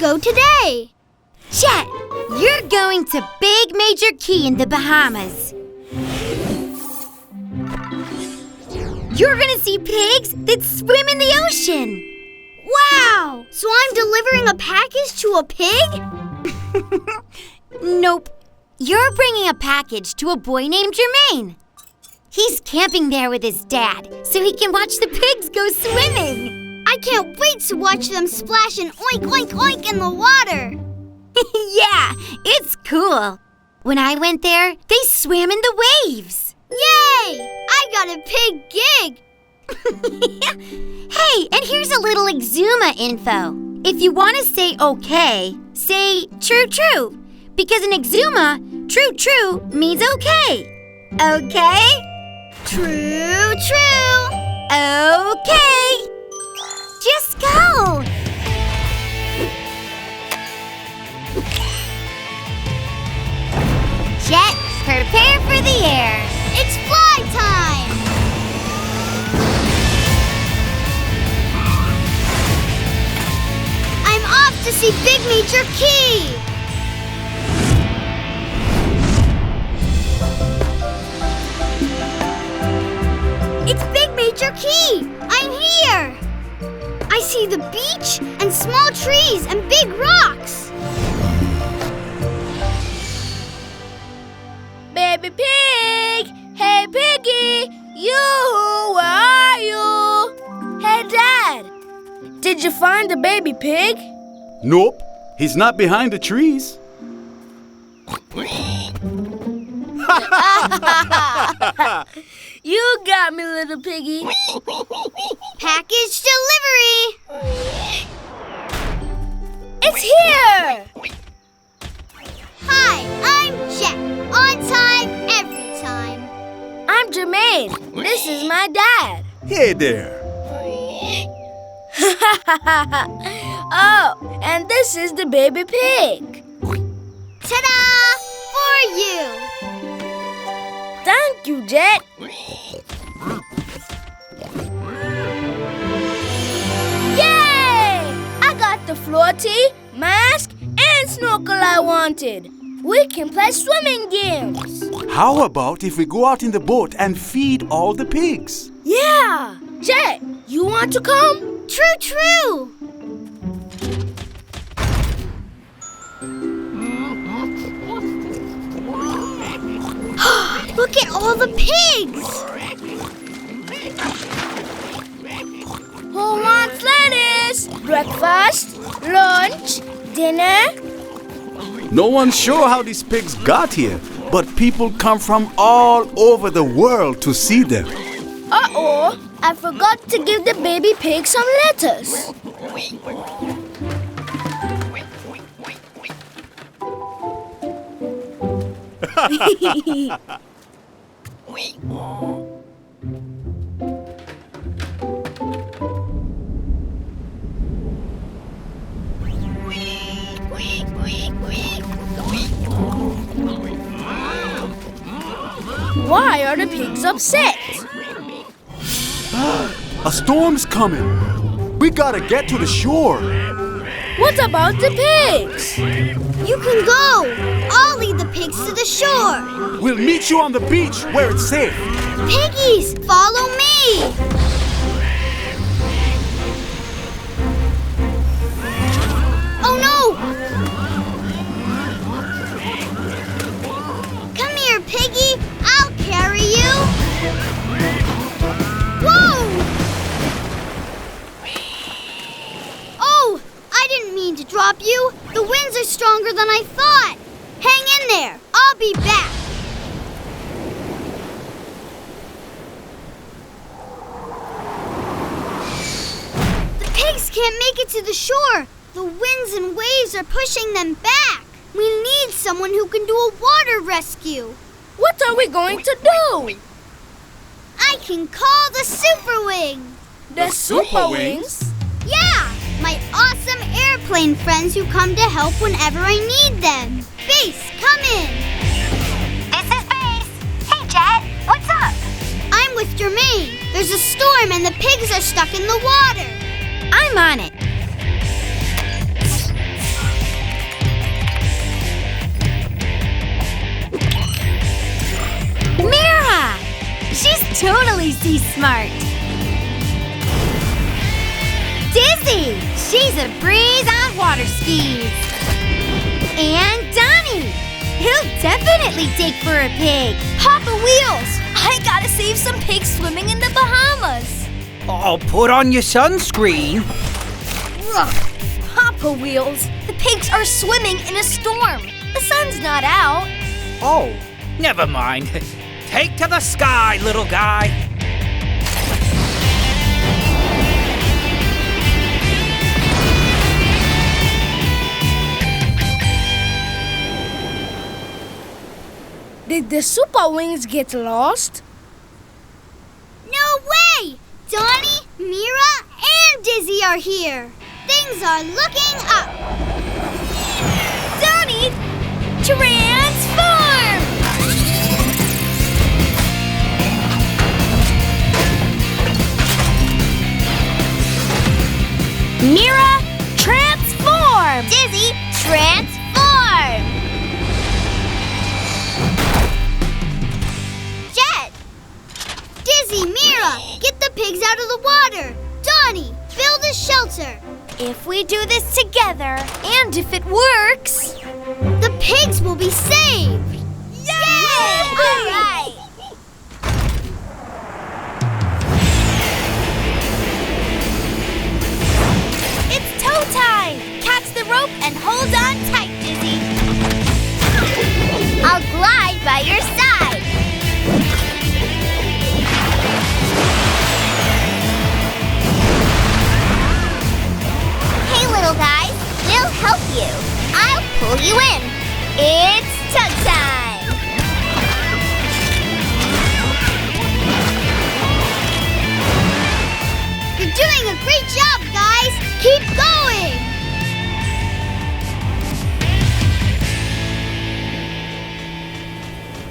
go today? Jet, you're going to Big Major Key in the Bahamas. You're gonna see pigs that swim in the ocean. Wow! So I'm delivering a package to a pig? Nope. You're bringing a package to a boy named Jermaine. He's camping there with his dad so he can watch the pigs go swimming. I can't wait to watch them splash and oink, oink, oink in the water. Yeah, it's cool. When I went there, they swam in the waves. Yay! I got a pig gig. Hey, and here's a little Exuma info. If you want to say okay, say true, true. Because in Exuma, true, true means okay. Okay? True, true. Okay. Just go. Jet, prepare for the air. It's fly time. I'm off to see Big Major Key. It's Big Major Key. I'm here. I see the beach and small trees and big rocks. Baby pig! Hey, Piggy! Where are you? Hey, Dad! Did you find the baby pig? Nope, he's not behind the trees. You got me, little piggy. Package delivery. It's here! Hi, I'm Jet. On time, every time. I'm Jermaine. This is my dad. Hey there. Oh, and this is the baby pig. Ta-da! For you. Thank you, Jet. Yay! I got the floaty, mask, and snorkel I wanted. We can play swimming games. How about if we go out in the boat and feed all the pigs? Yeah! Jet, you want to come? True, true. Look at all the pigs. Who wants lettuce? Breakfast, lunch, dinner? No one's sure how these pigs got here, but people come from all over the world to see them. Uh-oh, I forgot to give the baby pig some lettuce. Why are the pigs upset? A storm's coming. We gotta get to the shore. What about the pigs? You can go. I'll lead the pigs to the shore. We'll meet you on the beach where it's safe. Piggies, follow me. Oh no! Come here, Piggy. I'll carry you. Whoa! Oh, I didn't mean to drop you. The winds are stronger than I thought. Hang in there. I'll be back. The pigs can't make it to the shore. The winds and waves are pushing them back. We need someone who can do a water rescue. What are we going to do? I can call the Superwings. The Superwings? Yeah, my awesome airplane friends who come to help whenever I need them. Base, come in. This is Base. Hey, Jet, what's up? I'm with Jermaine. There's a storm and the pigs are stuck in the water. I'm on it. totally see smart. Dizzy, she's a breeze on water skis. And Donnie, he'll definitely take for a pig. Papa Wheels, I gotta save some pigs swimming in the Bahamas. Oh, put on your sunscreen. Ugh, Papa Wheels, the pigs are swimming in a storm. The sun's not out. Oh, never mind. Take to the sky, little guy. Did the Superwings get lost? No way! Donnie, Mira, and Dizzy are here. Things are looking up. Donnie, transform! Mira, transform! Dizzy, transform! Jet! Dizzy, Mira, get the pigs out of the water. Donnie, build a shelter. If we do this together, And if it works... The pigs will be saved. yay! All right! It's tow time! Catch the rope and hold on tight, Dizzy. I'll glide by your side. Hey, little guy, we'll help you. I'll pull you in. It's tug time. You're doing a great job, guys. Keep going.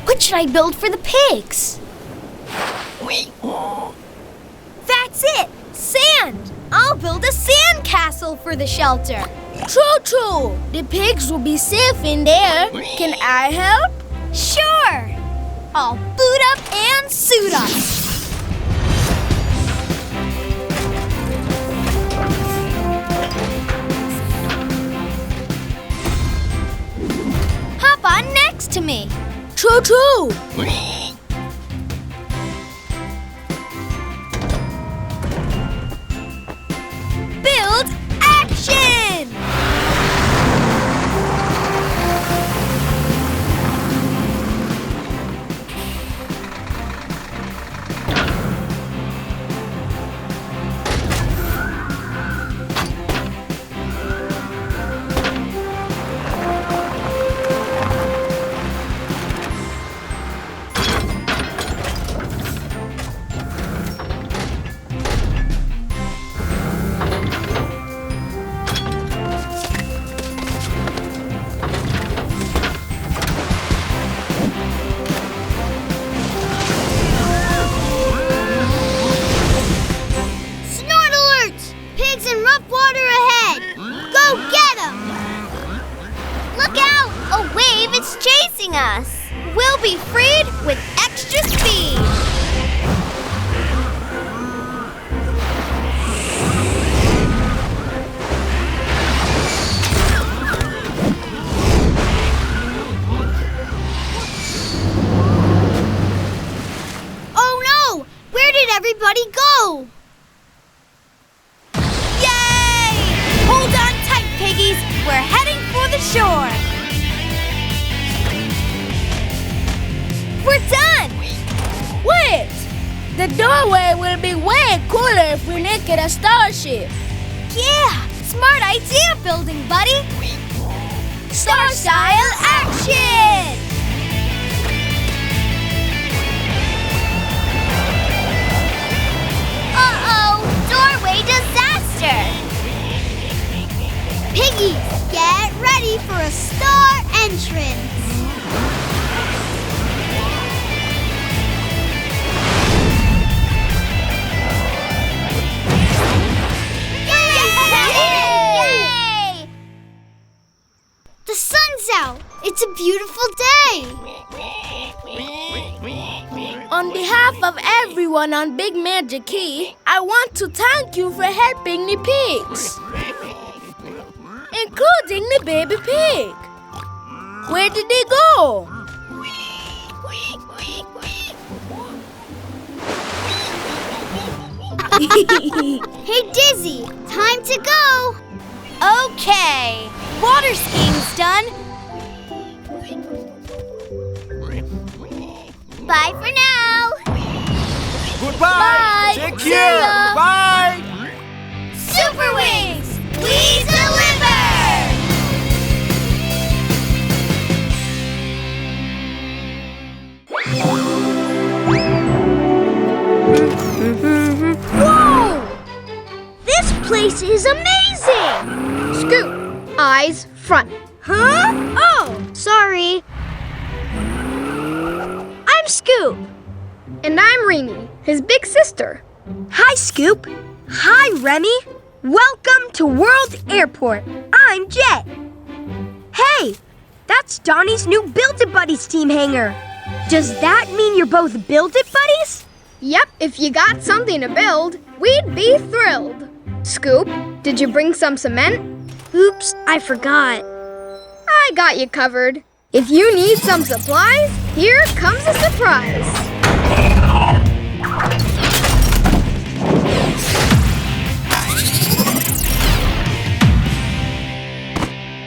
What should I build for the pigs? That's it! Sand! I'll build a sand castle for the shelter. True. The pigs will be safe in there. Can I help? Sure. I'll boot up and suit up. Hop on next to me. True. Build action! Snort alert! Pigs in rough water ahead. Go get them. Look out! A wave is chasing us. We'll be freed with extra speed. Oh no! Where did everybody go? Yay! Hold on tight, piggies. We're heading for the shore. We're done! Wait! The doorway will be way cooler if we make it a starship. Yeah! Smart idea, building buddy. Star Style action! Uh-oh! Doorway disaster! Piggies, get ready for a star entrance. Yay! The sun's out. It's a beautiful day. On behalf of everyone on Big Magic Key, I want to thank you for helping the pigs, including the baby pig. Where did they go? Hey, Dizzy, time to go. Okay, water skiing's done. Bye for now. Goodbye. Bye. Take See care. ya. Bye. Superwings, we deliver! Whoa! This place is amazing! Scoop, eyes front. Huh? Oh, sorry. I'm Scoop. And I'm Remy, his big sister. Hi, Scoop. Hi, Remy. Welcome to World Airport. I'm Jet. Hey, that's Donnie's new Build-A-Buddies team hanger. Does that mean you're both Build-A-Buddies? Yep, if you got something to build, we'd be thrilled. Scoop, did you bring some cement? Oops, I forgot. I got you covered. If you need some supplies, here comes a surprise.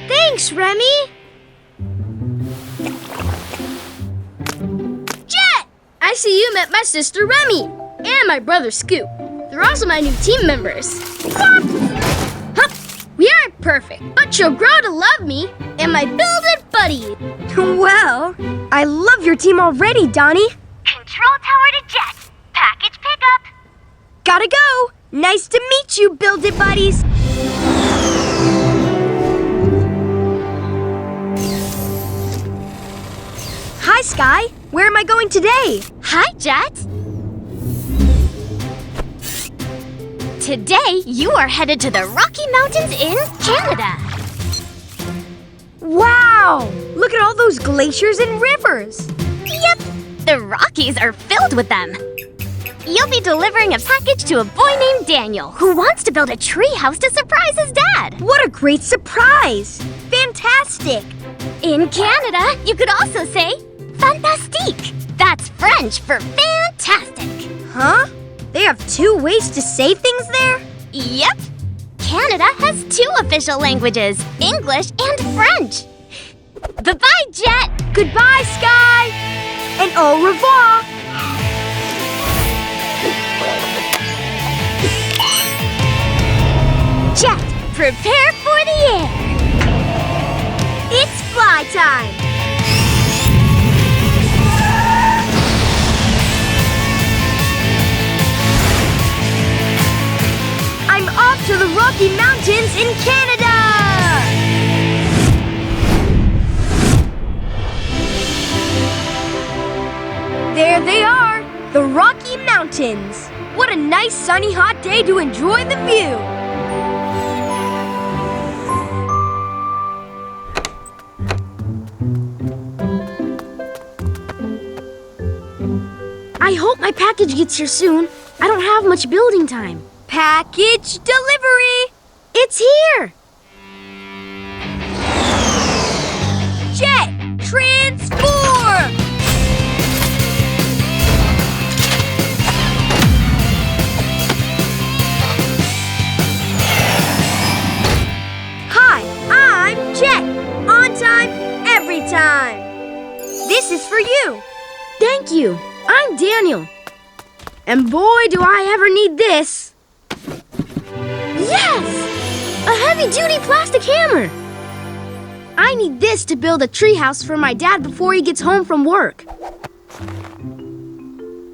Thanks, Remy. Jet! I see you met my sister Remy and my brother Scoop. They're also my new team members. Huh. We aren't perfect, but you'll grow to love me and my Build-It buddy. Well, I love your team already, Donnie. Control tower to Jet. Package pickup. Gotta go. Nice to meet you, Build-A-Buddies. Hi, Sky. Where am I going today? Hi, Jet. Today, you are headed to the Rocky Mountains in Canada. Wow! Look at all those glaciers and rivers. Yep, the Rockies are filled with them. You'll be delivering a package to a boy named Daniel who wants to build a treehouse to surprise his dad. What a great surprise! Fantastic! In Canada, you could also say fantastique. That's French for fantastic. Huh? They have two ways to say things there? Yep. Canada has two official languages, English and French. Bye-bye, Jet. Goodbye, Sky! And au revoir! Jet, prepare for the air. It's fly time! I'm off to the Rocky Mountains in Canada! There they are, the Rocky Mountains. What a nice sunny hot day to enjoy the view. I hope my package gets here soon. I don't have much building time. Package delivery! It's here! Jet, transform! Hi, I'm Jet. On time, every time. This is for you. Thank you. I'm Daniel. And boy, do I ever need this. Yes! A heavy-duty plastic hammer. I need this to build a treehouse for my dad before he gets home from work.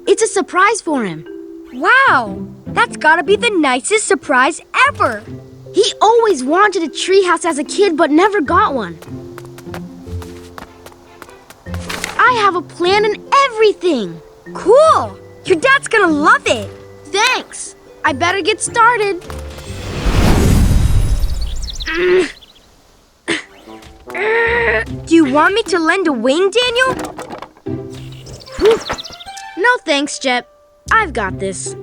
It's a surprise for him. Wow, that's gotta be the nicest surprise ever. He always wanted a treehouse as a kid but never got one. I have a plan and everything. Cool. Your dad's gonna love it. Thanks. I better get started. Do you want me to lend a wing, Daniel? No thanks, Jet. I've got this.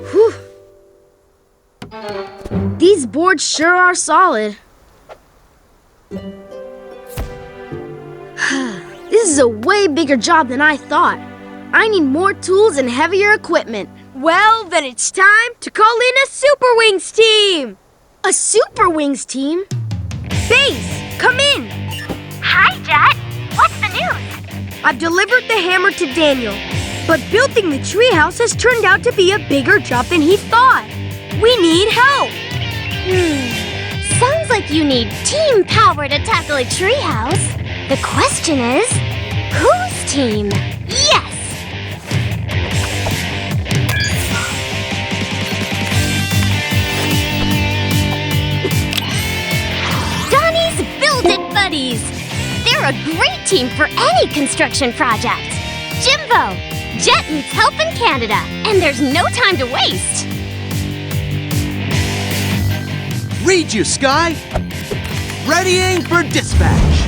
Whew. These boards sure are solid. This is a way bigger job than I thought. I need more tools and heavier equipment. Well, then it's time to call in a Superwings team! A Superwings team? Base, come in! Hi, Jet. What's the news? I've delivered the hammer to Daniel, but building the treehouse has turned out to be a bigger job than he thought. We need help! Sounds like you need team power to tackle a treehouse. The question is, whose team? Yes! Donnie's Build-It Buddies. They're a great team for any construction project. Jimbo, Jet needs help in Canada, and there's no time to waste. Read you, Sky! Readying for dispatch!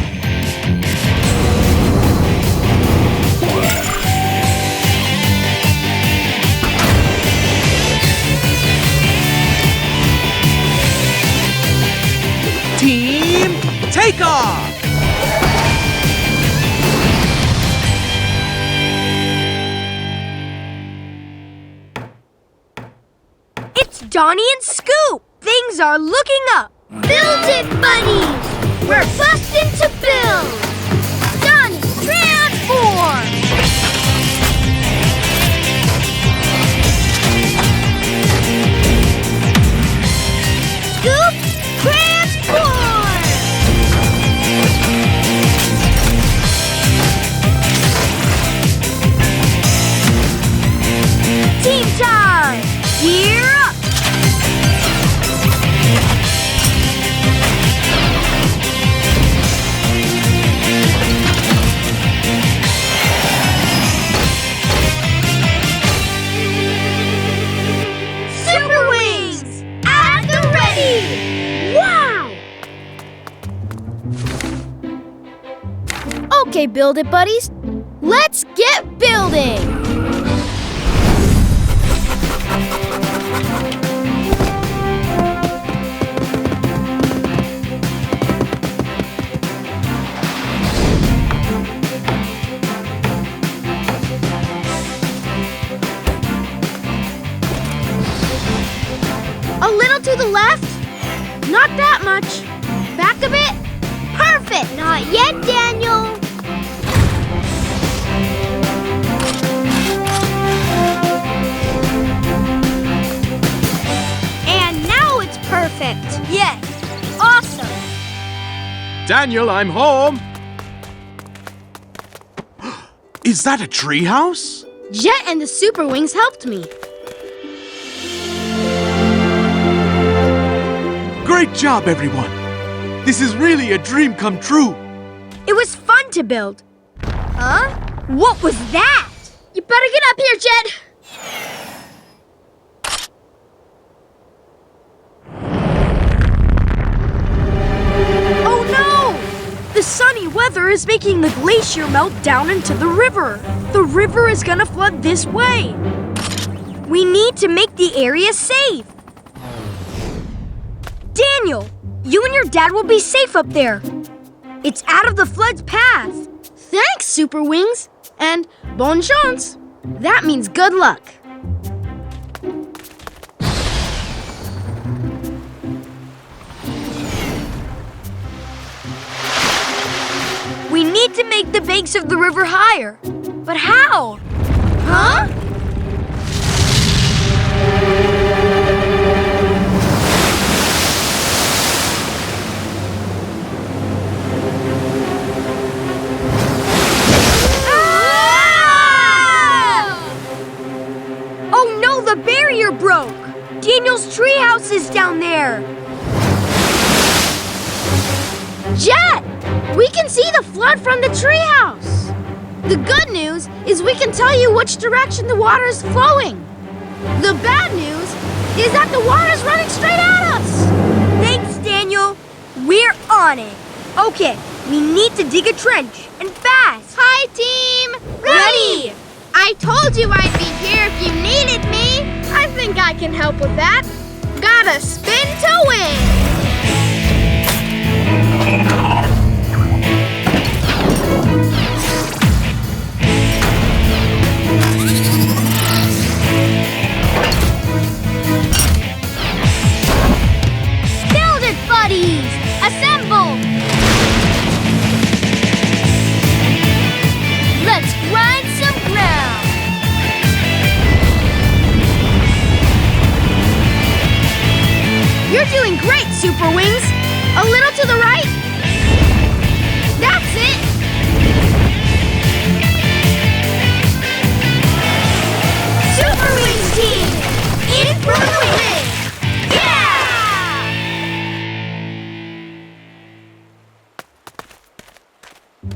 Team, take off! It's Donnie and Scoop! Things are looking up! Build it, buddies! We're busting to build! Donnie, transform! Scoop, transform! Team time! Gear up! Superwings! At the ready! Wow! Okay, Build It Buddies. Let's get building! A little to the left? Not that much. Back a bit? Perfect! Not yet, Daniel! And now it's perfect! Yes! Awesome! Daniel, I'm home! Is that a treehouse? Jet and the Superwings helped me. Great job, everyone! This is really a dream come true! It was fun to build. Huh? What was that? You better get up here, Jet! Oh no! The sunny weather is making the glacier melt down into the river. The river is gonna flood this way. We need to make the area safe. Daniel, you and your dad will be safe up there. It's out of the flood's path. Thanks, Superwings. And bonne chance. That means good luck. We need to make the banks of the river higher. But how? Huh? Oh no, the barrier broke! Daniel's treehouse is down there! Jet! We can see the flood from the treehouse! The good news is we can tell you which direction the water is flowing. The bad news is that the water's running straight at us! Thanks, Daniel. We're on it. Okay, we need to dig a trench, and fast. Hi, team! Ready! I told you I'd be here if you needed me. I think I can help with that. Gotta spin to win! Build it, buddies! Assemble! Let's grind some ground! You're doing great, Superwings! A little to the right. That's it! Superwings team! Improvement! Yeah!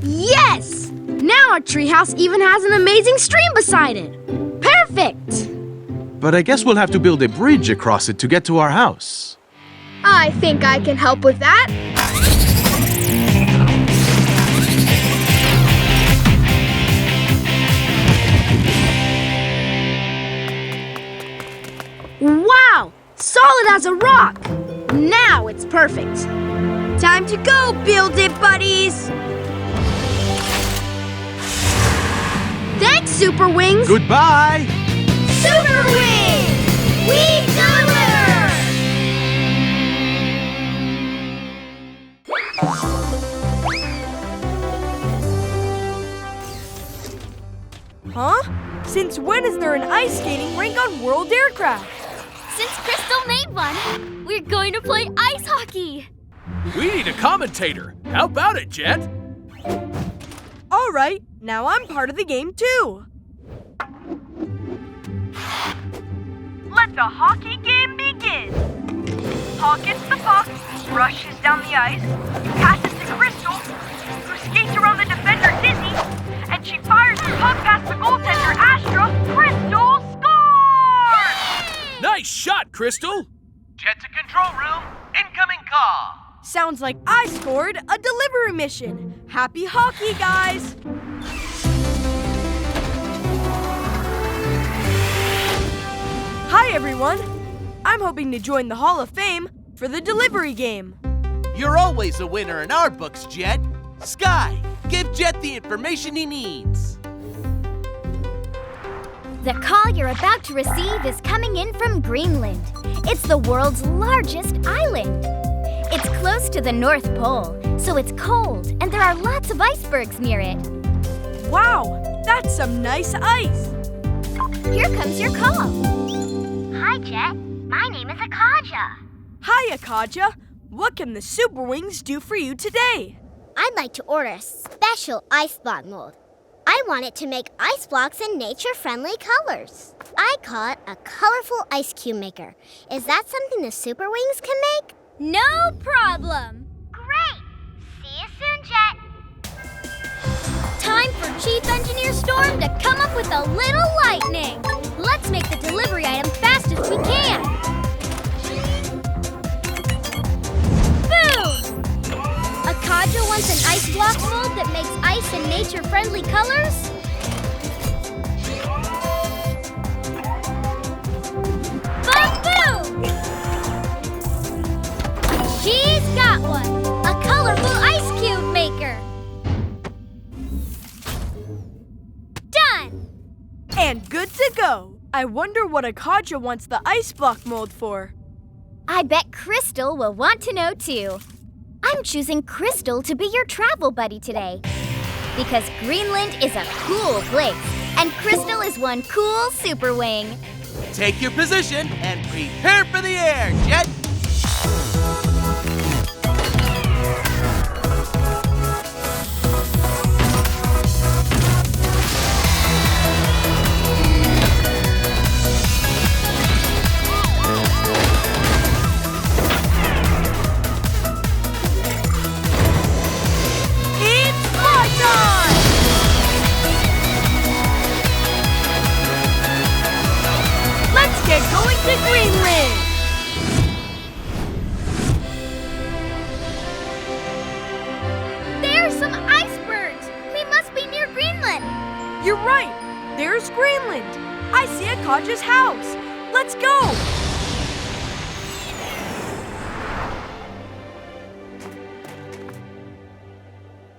Yes! Now our treehouse even has an amazing stream beside it. Perfect! But I guess we'll have to build a bridge across it to get to our house. I think I can help with that. Wow! Solid as a rock! Now it's perfect. Time to go, Build It Buddies! Thanks, Superwings! Goodbye! Superwings! We deliver! Huh? Since when is there an ice skating rink on World Aircraft? Since Crystal made one, we're going to play ice hockey. We need a commentator. How about it, Jet? All right, now I'm part of the game too. Let the hockey game begin. Paul gets the puck, rushes down the ice, passes to Crystal, who skates around the defender Dizzy, and she fires the puck past the goaltender Astra. Crystal scores! Nice shot, Crystal. Jet to control room. Incoming call. Sounds like I scored a delivery mission. Happy hockey, guys! Hi, everyone. I'm hoping to join the Hall of Fame for the delivery game. You're always a winner in our books, Jet. Sky, give Jet the information he needs. The call you're about to receive is coming in from Greenland. It's the world's largest island. It's close to the North Pole, so it's cold, and there are lots of icebergs near it. Wow, that's some nice ice. Here comes your call. Hi, Jet. My name is Akaja. Hi, Akaja. What can the Superwings do for you today? I'd like to order a special ice block mold. I want it to make ice blocks in nature-friendly colors. I call it a colorful ice cube maker. Is that something the Superwings can make? No problem. Great! See you soon, Jet. Time for Chief Engineer Storm to come up with a little lightning. Let's make the delivery item fast as we can. Boom! Akaja wants an ice block mold that makes ice in nature-friendly colors? Ba-boom! She's got one! A colorful ice cube maker! Done! And good to go. I wonder what Akaja wants the ice block mold for. I bet Crystal will want to know too. I'm choosing Crystal to be your travel buddy today. Because Greenland is a cool place, and Crystal is one cool Superwing. Take your position and prepare for the air, Jet. Let's get going to Greenland! there's Greenland. I see Akaja's house. Let's go!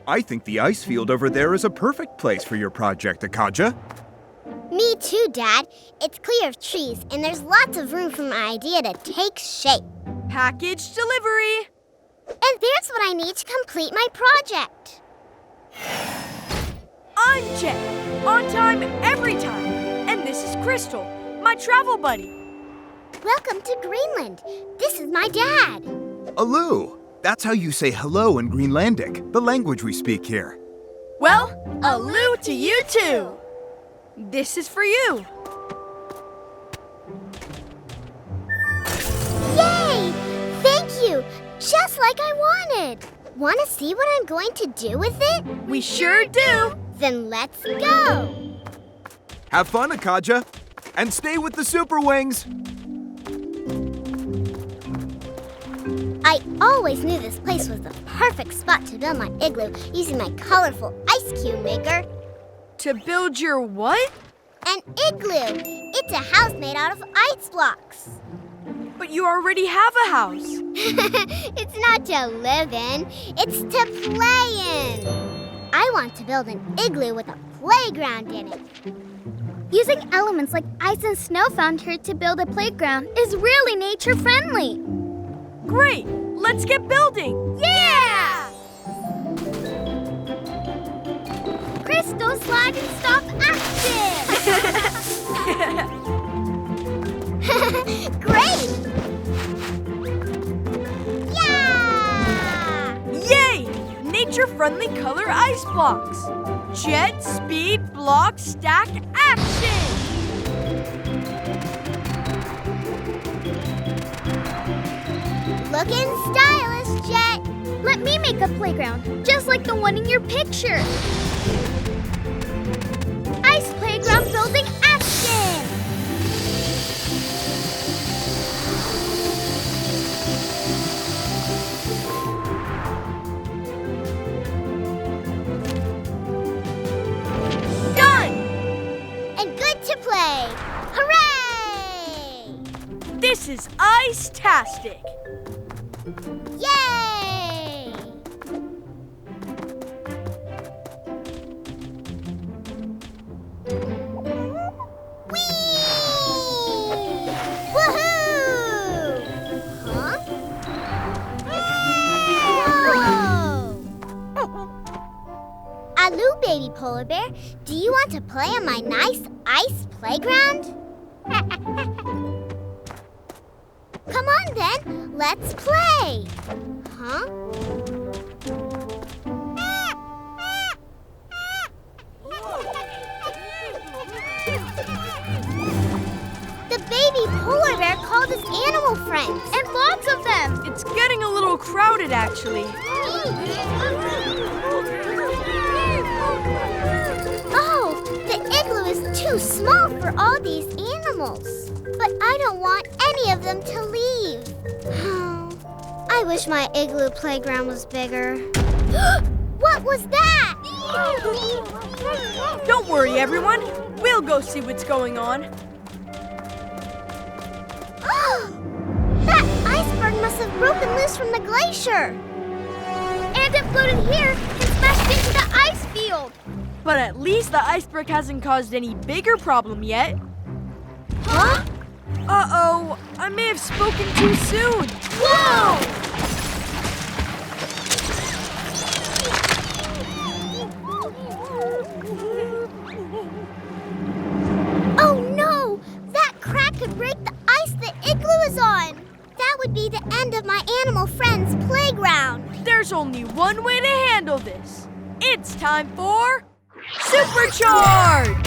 I think the ice field over there is a perfect place for your project, Akaja. Me too, Dad. It's clear of trees, and there's lots of room for my idea to take shape. Package delivery. And there's what I need to complete my project. I'm Jet. On time, every time. And this is Crystal, my travel buddy. Welcome to Greenland. This is my dad. Alu. That's how you say hello in Greenlandic, the language we speak here. Well, alu to you too. This is for you. Yay! Thank you! Just like I wanted. Want to see what I'm going to do with it? We sure do. Then let's go. Have fun, Akaja. And stay with the Superwings. I always knew this place was the perfect spot to build my igloo using my colorful ice cube maker. To build your what? An igloo. It's a house made out of ice blocks. But you already have a house. It's not to live in, it's to play in. I want to build an igloo with a playground in it. Using elements like ice and snow found here to build a playground is really nature-friendly. Great! Let's get building! Yeah! Crystal slide and stop action! Great! Yeah! Yay! Nature-friendly color ice blocks. Jet, speed, block, stack, action! Looking stylish, Jet. Let me make a playground, just like the one in your picture. Ice playground building action! Done! And good to play. Hooray! This is ice-tastic. Yay! Whee! Woohoo! Huh? Whoa! Alu, baby polar bear, do you want to play on my nice ice playground? Come on then, let's play. Huh? The baby polar bear called his animal friends. And lots of them! It's getting a little crowded, actually. Oh, the igloo is too small for all these animals. But I don't want any of them to leave. I wish my igloo playground was bigger. What was that? Don't worry, everyone. We'll go see what's going on. That iceberg must have broken loose from the glacier. And it floated here and smashed into the ice field. But at least the iceberg hasn't caused any bigger problem yet. Huh? Uh-oh, I may have spoken too soon. Whoa! Oh no! That crack could break the ice the igloo is on. That would be the end of my animal friend's playground. There's only one way to handle this. It's time for Supercharge!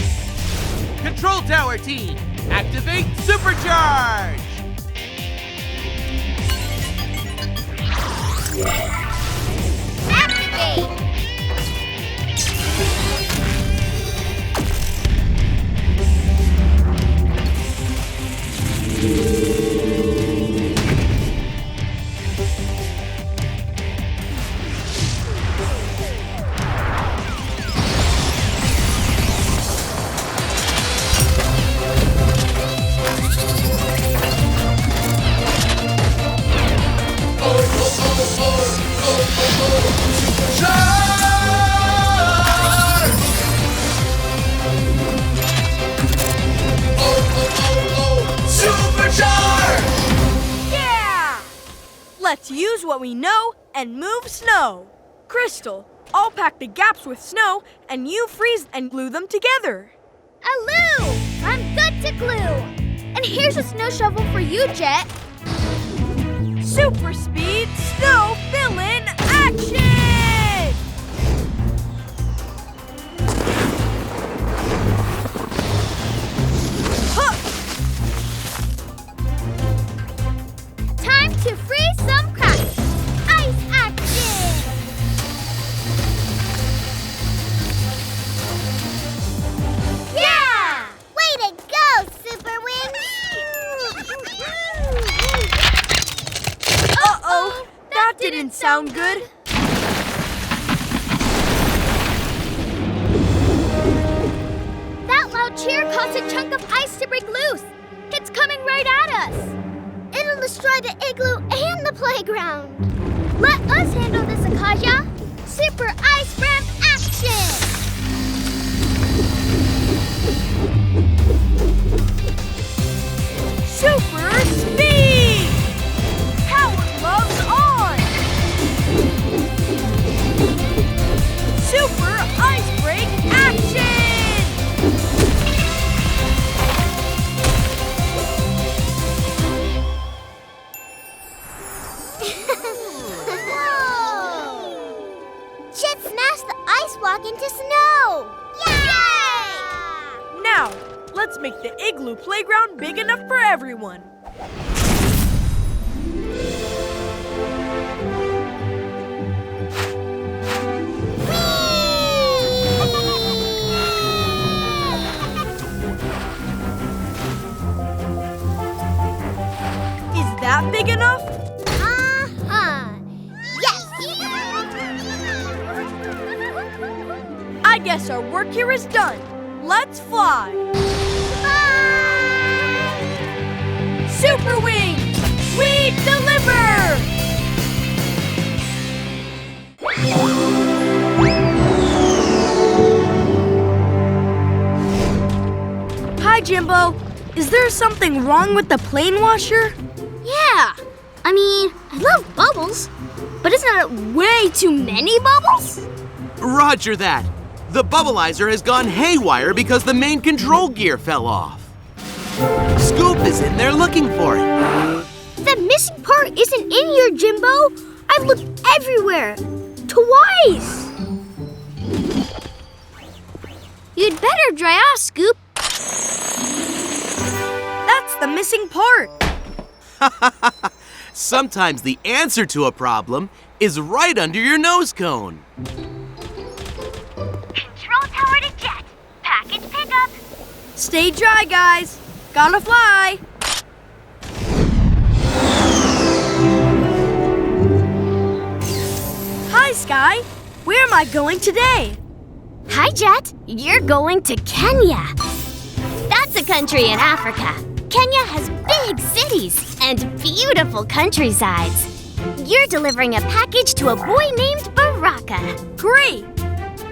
Control Tower team, activate Supercharge! Activate! use what we know and move snow. Crystal, I'll pack the gaps with snow and you freeze and glue them together. Aloo! I'm good to glue. And here's a snow shovel for you, Jet. Super speed snow fill-in action! Time to freeze some cracks. Ice action! Yeah! Way to go, Superwings! Uh-oh, that didn't sound good. That loud cheer caused a chunk of ice to break loose. It's coming right at us. It'll destroy the igloo and the playground. Let us handle this, Akaja. Super ice ramp action! Super speed! Power gloves on! Super ice break action! Jet smashed the ice block into snow! Yay! Now, let's make the igloo playground big enough for everyone. Is that big enough? Uh-huh. Yes! I guess our work here is done. Let's fly! Superwings! We deliver! Hi, Jimbo. Is there something wrong with the plane washer? Yeah. I mean, I love bubbles, but isn't it way too many bubbles? Roger that. The bubbleizer has gone haywire because the main control gear fell off. Scoop is in there looking for it. That missing part isn't in here, Jimbo. I've looked everywhere. Twice. You'd better dry off, Scoop. That's the missing part. Sometimes the answer to a problem is right under your nose cone. Control tower to Jet. Package pickup. Stay dry, guys. Gotta fly. Hi, Sky. Where am I going today? Hi, Jet. You're going to Kenya. That's a country in Africa. Kenya has big cities and beautiful countrysides. You're delivering a package to a boy named Baraka. Great.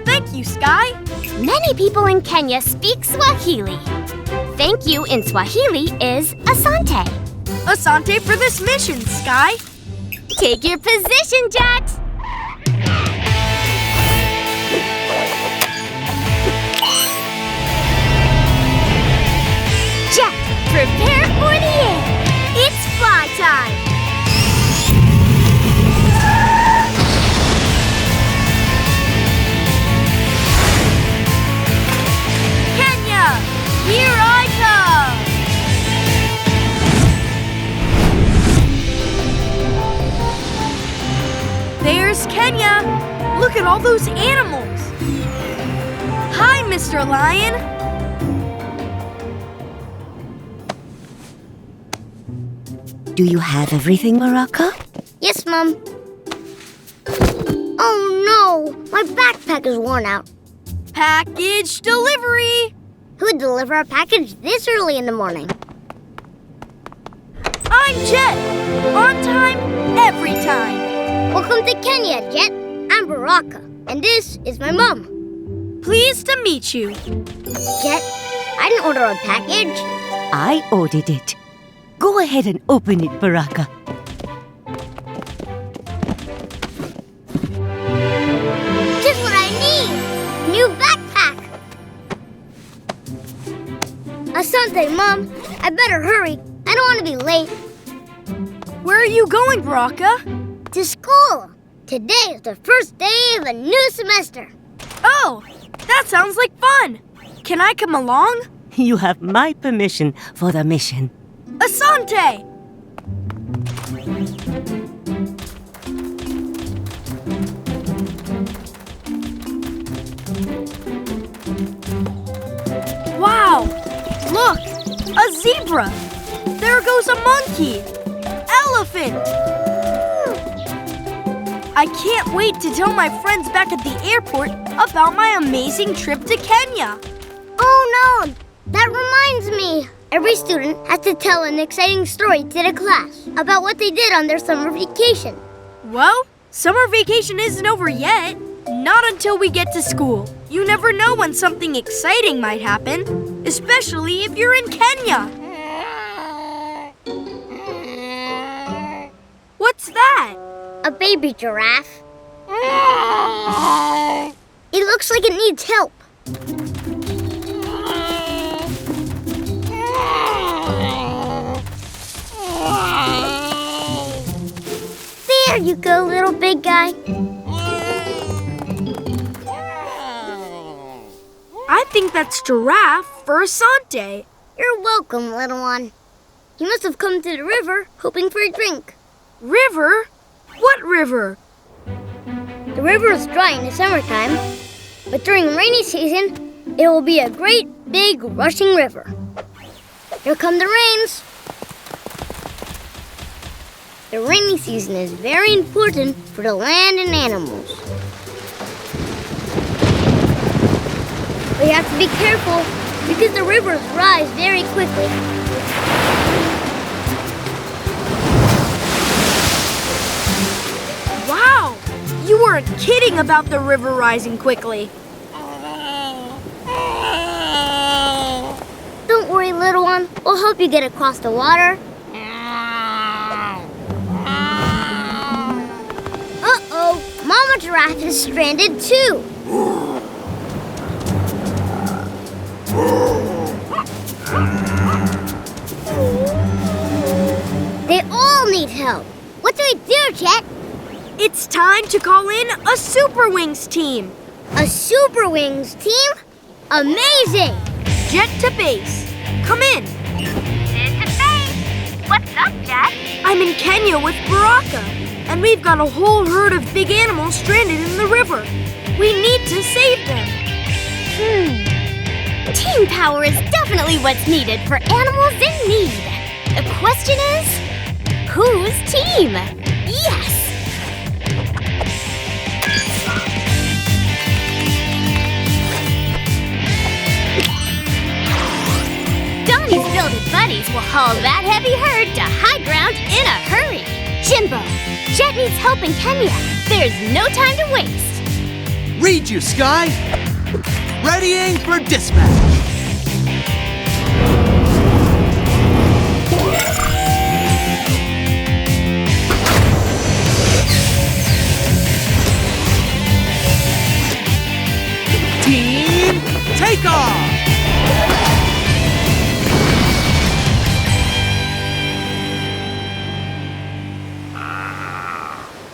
Thank you, Sky. Many people in Kenya speak Swahili. Thank you in Swahili is Asante. Asante for this mission, Sky. Take your position, Jet. Jet, prepare for the air. It's fly time. Kenya, here I come. There's Kenya. Look at all those animals. Hi, Mr. Lion. Do you have everything, Baraka? Yes, Mom. Oh no, my backpack is worn out. Package delivery. Who'd deliver a package this early in the morning? I'm Jet. On time, every time. Welcome to Kenya, Jet. I'm Baraka, and this is my mom. Pleased to meet you. Jet, I didn't order a package. I ordered it. Go ahead and open it, Baraka. Okay, Mom. I better hurry. I don't want to be late. Where are you going, Baraka? To school. Today is the first day of a new semester. Oh, that sounds like fun. Can I come along? You have my permission for the mission. Asante! Wow! Look! A zebra! There goes a monkey! Elephant! I can't wait to tell my friends back at the airport about my amazing trip to Kenya. Oh no! That reminds me. Every student has to tell an exciting story to the class about what they did on their summer vacation. Well, summer vacation isn't over yet. Not until we get to school. You never know when something exciting might happen, especially if you're in Kenya. What's that? A baby giraffe. It looks like it needs help. There you go, little big guy. I think that's giraffe for Asante. You're welcome, little one. He must have come to the river hoping for a drink. River? What river? The river is dry in the summertime, but during rainy season, it will be a great, big, rushing river. Here come the rains. The rainy season is very important for the land and animals. We have to be careful because the rivers rise very quickly. Wow! You weren't kidding about the river rising quickly. Don't worry, little one. We'll help you get across the water. Uh-oh! Mama Giraffe is stranded too. They all need help. What do we do, Jet? It's time to call in a Superwings team. A Superwings team? Amazing! Jet to base. Come in. This is base. What's up, Jet? I'm in Kenya with Baraka, and we've got a whole herd of big animals stranded in the river. We need to save them. Team power is definitely what's needed for animals in need. The question is, whose team? Yes! Donnie's Builded Buddies will haul that heavy herd to high ground in a hurry. Jimbo, Jet needs help in Kenya. There's no time to waste. Read you, Sky! Readying for dispatch! Team, take off!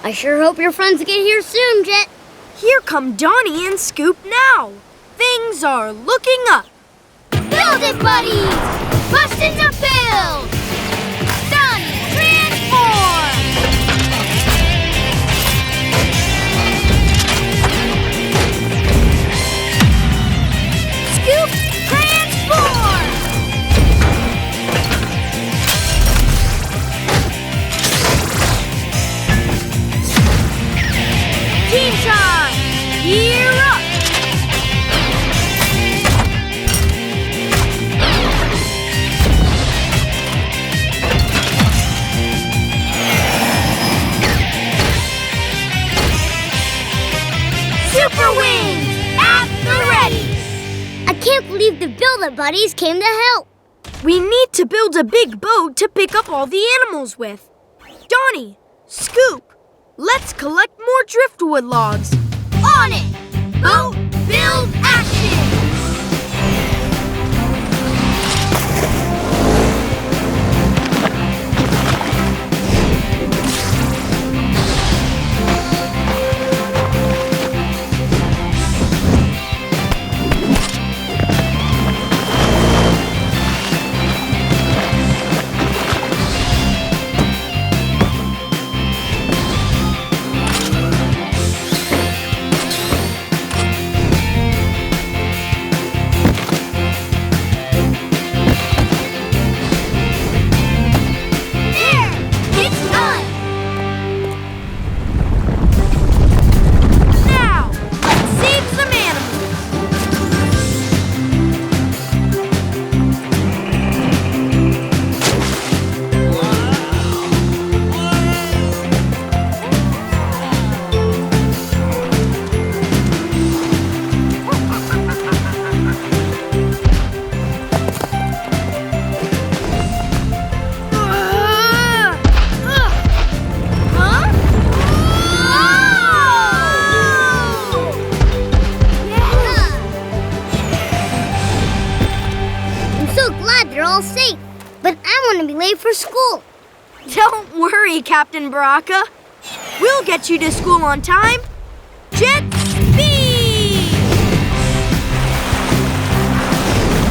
I sure hope your friends get here soon, Jet. Here come Donnie and Scoop now. Things are looking up. Build it, buddies! Bustin' the build! Donnie, transform! Scoop, transform! Team time! Gear up! Superwings at the ready! I can't believe the Build-It Buddies came to help. We need to build a big boat to pick up all the animals with. Donnie, Scoop, let's collect more driftwood logs. On it! Boat build action! for school. Don't worry, Captain Baraka. We'll get you to school on time. Jet speed!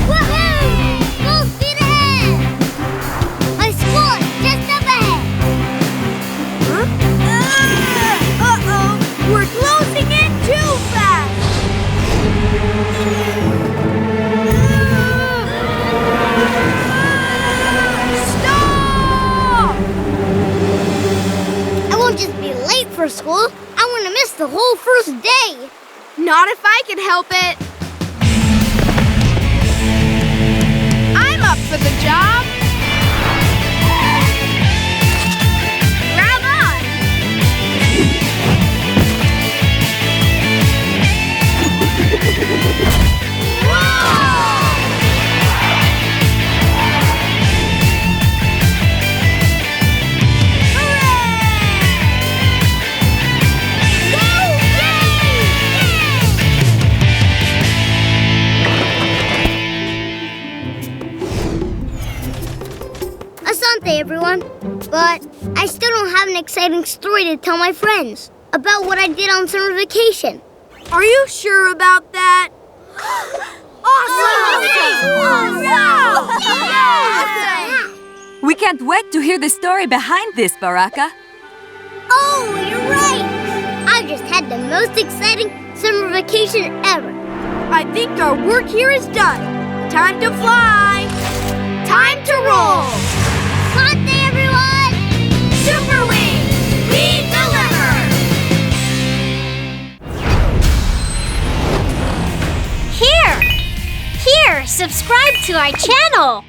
Woohoo! Full speed ahead! My school is just up ahead. Huh? Uh-oh! We're closing in too fast! Stop! I won't just be late for school. I want to miss the whole first day. Not if I can help it. I'm up for the job. Grab on. Asante, everyone. But I still don't have an exciting story to tell my friends about what I did on summer vacation. Are you sure about that? Awesome! We can't wait to hear the story behind this, Baraka. Oh, you're right. I just had the most exciting summer vacation ever. I think our work here is done. Time to fly. Time to roll. Asante, everyone. Superwings, we deliver. Here, subscribe to our channel.